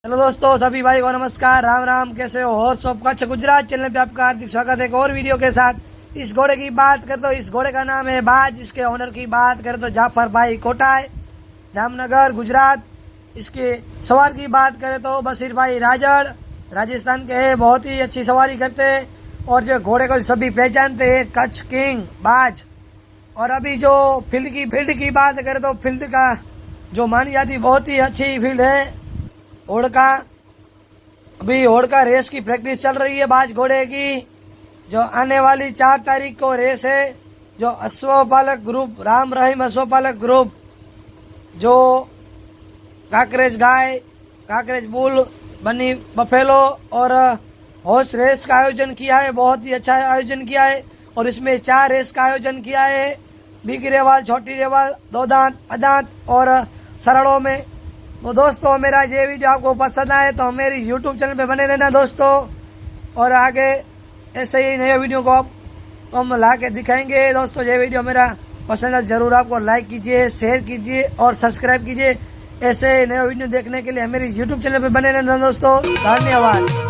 Hello दोस्तों, सभी भाई को नमस्कार, राम राम। कैसे हो? Horse of Kutch Gujarat channel पे आपका हार्दिक स्वागत है एक और वीडियो के साथ। इस घोड़े की बात करें तो इस घोड़े का नाम है बाज। इसके ऑनर की बात करें तो जाफर भाई कोटाय, जामनगर गुजरात। इसके सवार की बात करें तो बशीर भाई राजड़, राजस्थान के है। बहुत ही अच्छी सवारी करते हैं और जो घोड़े को सभी पहचानते हैं, कच्छ किंग बाज। और अभी जो फील्ड की बात करें तो फील्ड का जो मानी जाती बहुत ही अच्छी फील्ड है। होड़का, अभी होड़का रेस की प्रैक्टिस चल रही है बाज घोड़े की। जो आने वाली 4 तारीख को रेस है। जो अश्वपालक ग्रुप, राम रहीम अश्वपालक ग्रुप, जो काकरेज गाय, काकरेज बुल, बनी बफेलो और हॉर्स रेस का आयोजन किया है। बहुत ही अच्छा आयोजन किया है और इसमें 4 रेस का आयोजन किया है। बिग रेवाल, छोटी रेवाल, दो दांत, अदांत और सरड़ों में। तो दोस्तों, मेरा ये वीडियो आपको पसंद आए तो मेरी यूट्यूब चैनल पे बने रहना दोस्तों। और आगे ऐसे ही नए वीडियो को हम ला के दिखाएंगे दोस्तों। ये वीडियो मेरा पसंद है, ज़रूर आपको लाइक कीजिए, शेयर कीजिए और सब्सक्राइब कीजिए। ऐसे नए वीडियो देखने के लिए मेरी यूट्यूब चैनल पे बने रहना दोस्तों। धन्यवाद।